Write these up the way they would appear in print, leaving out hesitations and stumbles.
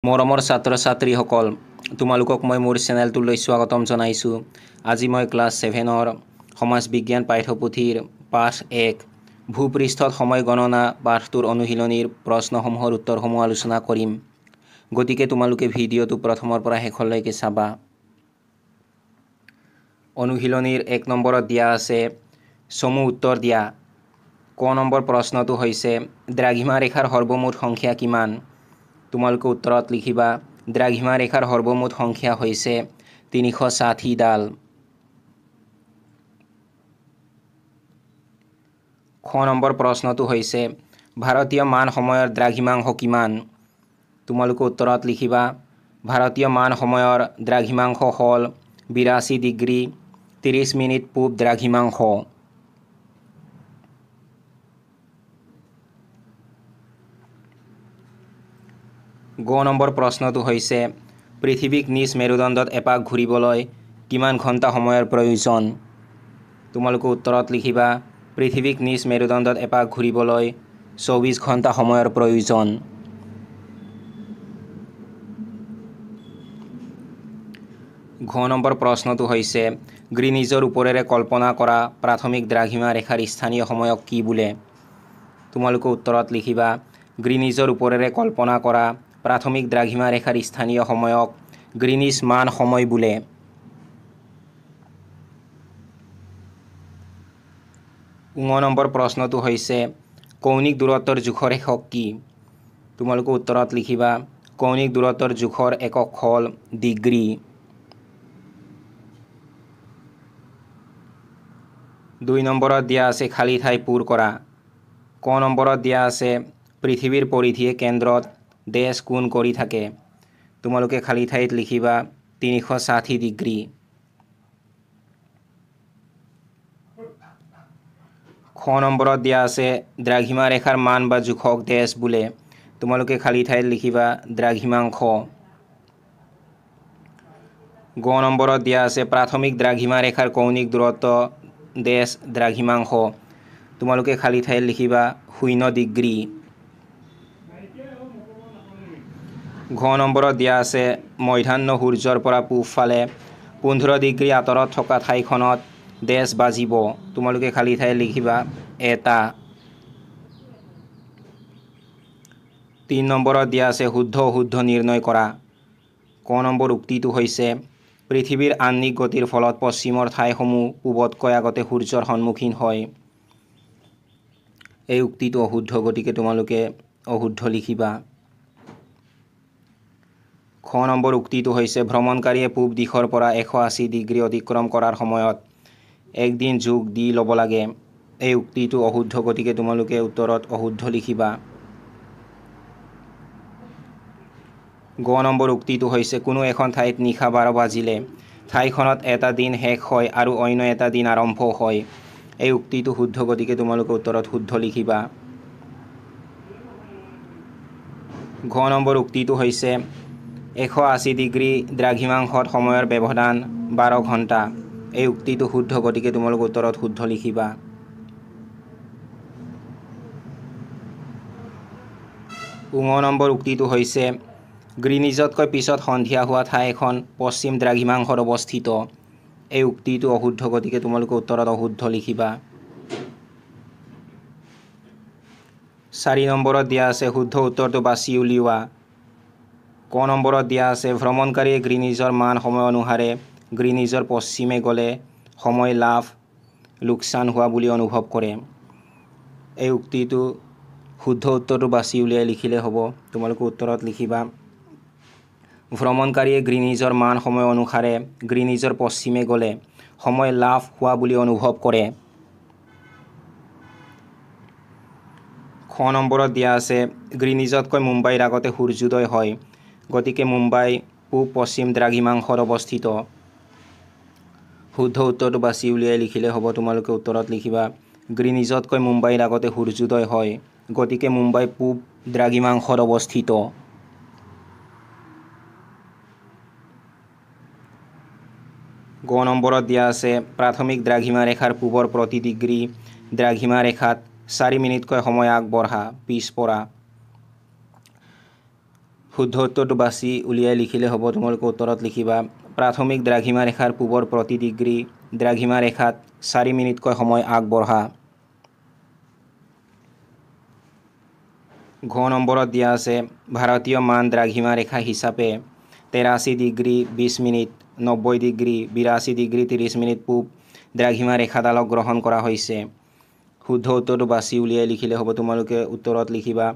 মৰমৰ ছাত্ৰ ছাত্ৰীসকল, তোমালোকক মই মোৰ চেনেলটোলৈ স্বাগতম জনাইছোঁ। আজি মই ক্লাছ 7ৰ সমাজ বিজ্ঞান পাঠ্যপুথিৰ পাঠ 1 ভূপৃষ্ঠত সময় গণনা পাঠটোৰ অনুশীলনীৰ প্ৰশ্নসমূহৰ উত্তৰসমূহ আলোচনা কৰিম। গতিকে তোমালোকে ভিডিঅ'টো প্ৰথমৰ পৰা শেষলৈকে চাবা। অনুশীলনীৰ 1 নম্বৰত দিয়া আছে চমু উত্তৰ দিয়া। ক নম্বৰ প্ৰশ্নটো হৈছে দ্ৰাঘিমা ৰেখাৰ সৰ্বমুঠ সংখ্যা কিমান? তোমালোকে উত্তৰত লিখিবা দ্ৰাঘিমা ৰেখাৰ সৰ্বমুঠ সংখ্যা হৈছে 360 ডাল। খ নম্বৰ প্ৰশ্নটো হৈছে ভাৰতীয় মান সময়ৰ দ্ৰাঘিমাংশ কিমান? তোমালোকে উত্তৰত লিখিবা ভাৰতীয় মান সময়ৰ দ্ৰাঘিমাংশ হ'ল 82 ডিগ্ৰী 30 মিনিট পূব দ্ৰাঘিমাংশ। গ নম্বৰ প্ৰশ্নটো হৈছে পৃথিৱীক নিজ মেৰুদণ্ডত এপাক ঘূৰিবলৈ কিমান ঘণ্টা সময়ৰ প্ৰয়োজন? তোমালোকে উত্তৰত লিখিবা পৃথিৱীক নিজ মেৰুদণ্ডত এপাক ঘূৰিবলৈ 24 ঘণ্টা সময়ৰ প্ৰয়োজন। ঘ নম্বৰ প্ৰশ্নটো হৈছে গ্ৰীনিজৰ ওপৰেৰে কল্পনা কৰা প্ৰাথমিক দ্ৰাঘিমা ৰেখাৰ স্থানীয় সময়ক কি বোলে? তোমালোকে উত্তৰত লিখিবা গ্ৰীনিজৰ ওপৰেৰে কল্পনা কৰা প্ৰাথমিক দ্ৰাঘিমা ৰেখাৰ স্থানীয় সময়ক গ্ৰীনিজ মান সময় বোলে। ঙ নম্বৰ প্ৰশ্নটো হৈছে কৌণিক দূৰত্বৰ জোখৰ একক কি? তোমালোকে উত্তৰত লিখিবা কৌণিক দূৰত্বৰ জোখৰ একক হ'ল ডিগ্ৰী। 2 নম্বৰত দিয়া আছে খালী ঠাই পূৰ কৰা। ক নম্বৰত দিয়া আছে পৃথিৱীৰ পৰিধিয়ে কেন্দ্ৰত ডেছ কোণ কৰি থাকে। তোমালোকে খালী ঠাইত লিখিবা 360 ডিগ্ৰী। খ নম্বৰত দিয়া আছে দ্ৰাঘিমা ৰেখাৰ মান বা জোখক ডেছ বোলে। তোমালোকে খালী ঠাইত লিখিবা দ্ৰাঘিমাংশ। গ নম্বৰত দিয়া আছে প্ৰাথমিক দ্ৰাঘিমা ৰেখাৰ কৌণিক দূৰত্ব ডেছ দ্ৰাঘিমাংশ। তোমালোকে খালী ঠাইত লিখিবা 0 ডিগ্ৰী। ঘ নম্বৰত দিয়া আছে মধ্যাহ্ন সূৰ্যৰ পৰা পূবফালে 15 ডিগ্ৰী আঁতৰত থকা ঠাইখনত ডেছ বাজিব। তোমালোকে খালী ঠাইত লিখিবা এটা। 3 নম্বৰত দিয়া আছে শুদ্ধ অশুদ্ধ নিৰ্ণয় কৰা। ক নম্বৰ উক্তিটো হৈছে পৃথিৱীৰ আহ্নিক গতিৰ ফলত পশ্চিমৰ ঠাইসমূহ পূবতকৈ আগতে সূৰ্যৰ সন্মুখীন হয়। এই উক্তিটো অশুদ্ধ, গতিকে তোমালোকে অশুদ্ধ লিখিবা। খ নম্বৰ উক্তিটো হৈছে ভ্ৰমণকাৰীয়ে পূব দিশৰ পৰা 180 ডিগ্ৰী অতিক্ৰম কৰাৰ সময়ত একদিন যোগ দি ল'ব লাগে। এই উক্তিটো অশুদ্ধ, গতিকে তোমালোকে উত্তৰত অশুদ্ধ লিখিবা। গ নম্বৰ উক্তিটো হৈছে কোনো এখন ঠাইত নিশা 12 বাজিলে ঠাইখনত এটা দিন শেষ হয় আৰু অন্য এটা দিন আৰম্ভ হয়। এই উক্তিটো শুদ্ধ, গতিকে তোমালোকে উত্তৰত শুদ্ধ লিখিবা। ঘ নম্বৰ উক্তিটো হৈছে 180 ডিগ্ৰী দ্ৰাঘিমাংশত সময়ৰ ব্যৱধান 12 ঘণ্টা। এই উক্তিটো শুদ্ধ, গতিকে তোমালোকে উত্তৰত শুদ্ধ লিখিবা। ঙ নম্বৰ উক্তিটো হৈছে গ্ৰীনিজতকৈ পিছত সন্ধিয়া হোৱা ঠাই এখন পশ্চিম দ্ৰাঘিমাংশত অৱস্থিত। এই উক্তিটো অশুদ্ধ, গতিকে তোমালোকে উত্তৰত অশুদ্ধ লিখিবা। 4 নম্বৰত দিয়া আছে শুদ্ধ উত্তৰটো বাছি উলিওৱা। ক নম্বৰত দিয়া আছে ভ্ৰমণকাৰীয়ে গ্ৰীনিজৰ মান সময় অনুসাৰে গ্ৰীনিজৰ পশ্চিমে গ'লে সময় লাভ লোকচান হোৱা বুলি অনুভৱ কৰে। এই উক্তিটো শুদ্ধ উত্তৰটো বাছি উলিয়াই লিখিলে হ'ব। তোমালোকে উত্তৰত লিখিবা ভ্ৰমণকাৰীয়ে গ্ৰীনিজৰ মান সময় অনুসাৰে গ্ৰীনিজৰ পশ্চিমে গ'লে সময় লাভ হোৱা বুলি অনুভৱ কৰে। খ নম্বৰত দিয়া আছে গ্ৰীনিজতকৈ মুম্বাইৰ আগতে সূৰ্যোদয় হয়, গতিকে মুম্বাই পূব পশ্চিম দ্ৰাঘিমাংশত অৱস্থিত। শুদ্ধ উত্তৰটো বাছি উলিয়াই লিখিলে হ'ব। তোমালোকে উত্তৰত লিখিবা গ্ৰীনিজতকৈ মুম্বাইৰ আগতে সূৰ্যোদয় হয়, গতিকে মুম্বাই পূব দ্ৰাঘিমাংশত অৱস্থিত। গ নম্বৰত দিয়া আছে প্ৰাথমিক দ্ৰাঘিমা ৰেখাৰ পূবৰ প্ৰতি ডিগ্ৰী দ্ৰাঘিমা ৰেখাত 4 মিনিটকৈ সময় আগবঢ়া পিছপৰা। শুদ্ধ উত্তৰটো বাছি উলিয়াই লিখিলে হ'ব। তোমালোকে উত্তৰত লিখিবা প্ৰাথমিক দ্ৰাঘিমা ৰেখাৰ পূবৰ প্ৰতি ডিগ্ৰী দ্ৰাঘিমা ৰেখাত 4 মিনিটকৈ সময় আগবঢ়া। ঘ নম্বৰত দিয়া আছে ভাৰতীয় মান দ্ৰাঘিমা ৰেখা হিচাপে 83 degree 20 minute 90 degree 82 degree 30 minute পূব দ্ৰাঘিমা ৰেখাডালক গ্ৰহণ কৰা হৈছে। শুদ্ধ উত্তৰটো বাছি উলিয়াই লিখিলে হ'ব। তোমালোকে উত্তৰত লিখিবা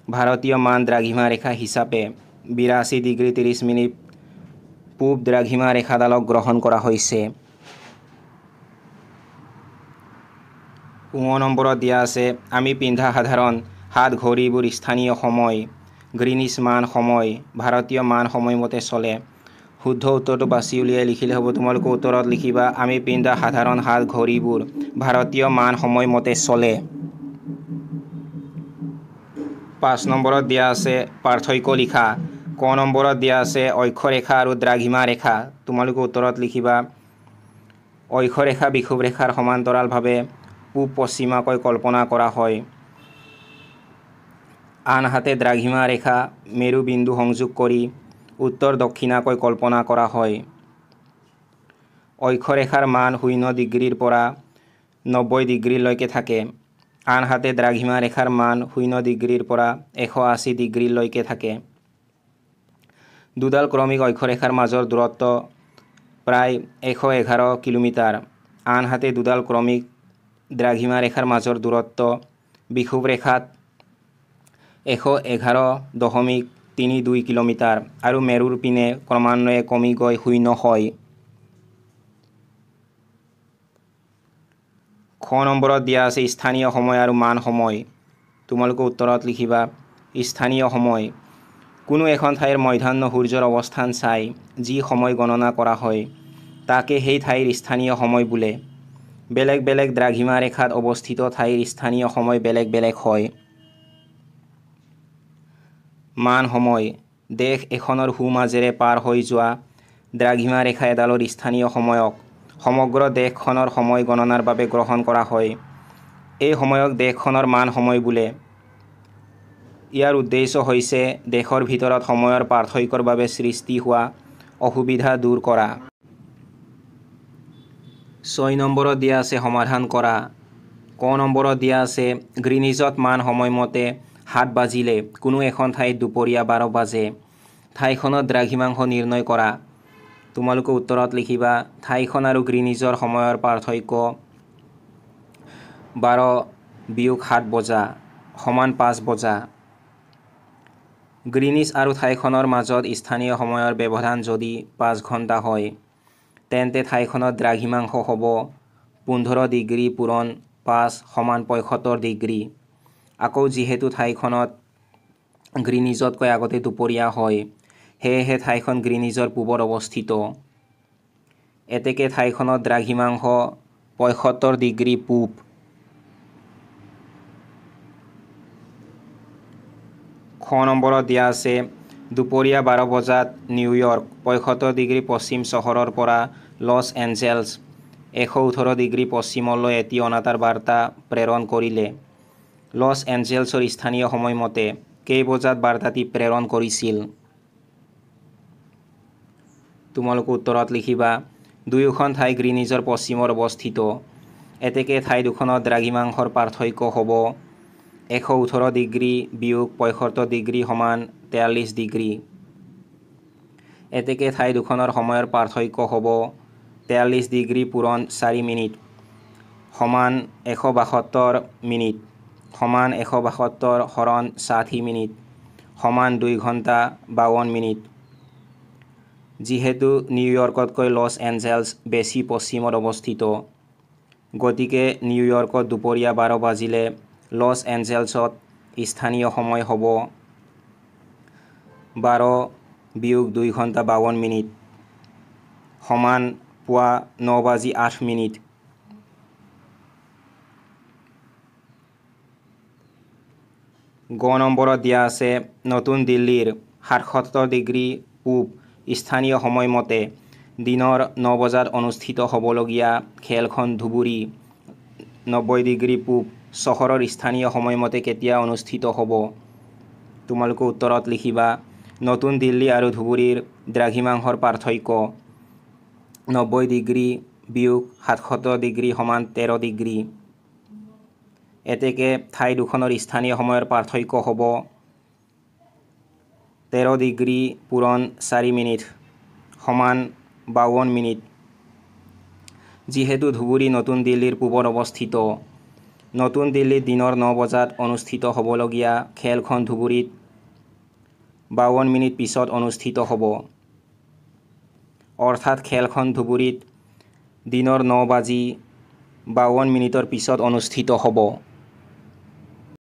ভাৰতীয় মান দ্ৰাঘিমা ৰেখা হিচাপে 82 ডিগ্ৰী 30 মিনিট পূব দ্ৰাঘিমা ৰেখাডালক গ্ৰহণ কৰা হৈছে। ঙ নম্বৰত দিয়া আছে আমি পিন্ধা সাধাৰণ হাত ঘড়ীবোৰ স্থানীয় সময় গ্ৰীনিছ মান সময় ভাৰতীয় মান সময়মতে চলে। শুদ্ধ উত্তৰটো বাছি উলিয়াই লিখিলে হ'ব। তোমালোকে উত্তৰত লিখিবা আমি পিন্ধা সাধাৰণ হাত ঘড়ীবোৰ ভাৰতীয় মান সময়মতে চলে। 5 নম্বৰত দিয়া আছে পাৰ্থক্য লিখা। ক নম্বৰত দিয়া আছে অক্ষৰেখা আৰু দ্ৰাঘিমা ৰেখা। তোমালোকে উত্তৰত লিখিবা অক্ষৰেখা বিষুৱ ৰেখাৰ সমান্তৰালভাৱে পূব পশ্চিমাকৈ কল্পনা কৰা হয়, আনহাতে দ্ৰাঘিমা ৰেখা মেৰু বিন্দু সংযোগ কৰি উত্তৰ দক্ষিণাকৈ কল্পনা কৰা হয়। অক্ষৰেখাৰ মান 0 ডিগ্ৰীৰ পৰা 90 ডিগ্ৰীলৈকে থাকে, আনহাতে দ্ৰাঘিমা ৰেখাৰ মান 0 ডিগ্ৰীৰ পৰা 180 ডিগ্ৰীলৈকে থাকে। দুডাল ক্ৰমিক অক্ষৰেখাৰ মাজৰ দূৰত্ব প্ৰায় 111 কিলোমিটাৰ, আনহাতে দুডাল ক্ৰমিক দ্ৰাঘিমা ৰেখাৰ মাজৰ দূৰত্ব বিষুৱ ৰেখাত 111.32 কিলোমিটাৰ আৰু মেৰুৰ পিনে ক্ৰমান্বয়ে কমি গৈ 0 হয়। খ নম্বৰত দিয়া আছে স্থানীয় সময় আৰু মান সময়। তোমালোকে উত্তৰত লিখিবা স্থানীয় সময় কোনো এখন ঠাইৰ মধ্যাহ্ন সূৰ্যৰ অৱস্থান চাই যি সময় গণনা কৰা হয় তাকে সেই ঠাইৰ স্থানীয় সময় বোলে। বেলেগ বেলেগ দ্ৰাঘিমা ৰেখাত অৱস্থিত ঠাইৰ স্থানীয় সময় বেলেগ বেলেগ হয়। মান সময় দেশ এখনৰ সোঁমাজেৰে পাৰ হৈ যোৱা দ্ৰাঘিমা ৰেখা এডালৰ স্থানীয় সময়ক সমগ্ৰ দেশখনৰ সময় গণনাৰ বাবে গ্ৰহণ কৰা হয়। এই সময়ক দেশখনৰ মান সময় বোলে। ইয়াৰ উদ্দেশ্য হৈছে দেশৰ ভিতৰত সময়ৰ পাৰ্থক্যৰ বাবে সৃষ্টি হোৱা অসুবিধা দূৰ কৰা। 6 নম্বৰত দিয়া আছে সমাধান কৰা। ক নম্বৰত দিয়া আছে গ্ৰীনিজত মান সময়মতে 7 বাজিলে কোনো এখন ঠাইত দুপৰীয়া 12 বাজে। ঠাইখনত দ্ৰাঘিমাংশ নিৰ্ণয় কৰা। তোমালোকে উত্তৰত লিখিবা ঠাইখন আৰু গ্ৰীনিজৰ সময়ৰ পাৰ্থক্য 12-7 বজা সমান 5 বজা। গ্ৰীনিজ আৰু ঠাইখনৰ মাজত স্থানীয় সময়ৰ ব্যৱধান যদি 5 ঘণ্টা হয় তেন্তে ঠাইখনত দ্ৰাঘিমাংশ হ'ব 15 ডিগ্ৰী পূৰণ 5 সমান 75 ডিগ্ৰী। আকৌ যিহেতু ঠাইখনত গ্ৰীনিজতকৈ আগতে দুপৰীয়া হয় সেয়েহে ঠাইখন গ্ৰীনিজৰ পূবত অৱস্থিত। এতেকে ঠাইখনত দ্ৰাঘিমাংশ 75 ডিগ্ৰী পূব। খ নম্বৰত দিয়া আছে দুপৰীয়া 12 বজাত নিউয়ৰ্ক 75 ডিগ্ৰী পশ্চিম চহৰৰ পৰা লছ এঞ্জেলছ 118 ডিগ্ৰী পশ্চিমলৈ এটি অনাতাঁৰ বাৰ্তা প্ৰেৰণ কৰিলে। লছ এঞ্জেলছৰ স্থানীয় সময়মতে কেই বজাত বাৰ্তাটি প্ৰেৰণ কৰিছিল? তোমালোকে উত্তৰত লিখিবা দুয়োখন ঠাই গ্ৰীনিজৰ পশ্চিমত অৱস্থিত। এতেকে ঠাই দুখনত দ্ৰাঘিমাংশৰ পাৰ্থক্য হ'ব 118 ডিগ্ৰী বিয়োগ 75 ডিগ্ৰী সমান 43 ডিগ্ৰী। এতেকে ঠাই দুখনৰ সময়ৰ পাৰ্থক্য হ'ব 43 ডিগ্ৰী পূৰণ 4 মিনিট সমান 172 মিনিট সমান 172 হৰণ 60 মিনিট সমান 2 ঘণ্টা 52 মিনিট। যিহেতু নিউয়ৰ্কতকৈ লছ এঞ্জেলছ বেছি পশ্চিমত অৱস্থিত গতিকে নিউয়ৰ্কত দুপৰীয়া 12 বাজিলে লছ এঞ্জেলছত স্থানীয় সময় হ'ব 12-2 ঘণ্টা 52 মিনিট সমান পুৱা 9:08। গ নম্বৰত দিয়া আছে নতুন দিল্লীৰ 77 ডিগ্ৰী পূব স্থানীয় সময়মতে দিনৰ 9 বজাত অনুষ্ঠিত হ'বলগীয়া খেলখন ধুবুৰী 90 ডিগ্ৰী পূব চহৰৰ স্থানীয় সময়মতে কেতিয়া অনুষ্ঠিত হ'ব? তোমালোকে উত্তৰত লিখিবা নতুন দিল্লী আৰু ধুবুৰীৰ দ্ৰাঘিমাংশৰ পাৰ্থক্য 90 ডিগ্ৰী বিয়োগ 77 ডিগ্ৰী সমান 13 ডিগ্ৰী। এতেকে ঠাই দুখনৰ স্থানীয় সময়ৰ পাৰ্থক্য হ'ব 13 ডিগ্ৰী পূৰণ 4 মিনিট সমান 52 মিনিট। যিহেতু ধুবুৰী নতুন দিল্লীৰ পূবত অৱস্থিত, নতুন দিল্লীত দিনৰ 9 বজাত অনুষ্ঠিত হ'বলগীয়া খেলখন ধুবুৰীত 52 মিনিট পিছত অনুষ্ঠিত হ'ব। অৰ্থাৎ খেলখন ধুবুৰীত দিনৰ 9:52 মিনিটৰ পিছত অনুষ্ঠিত হ'ব।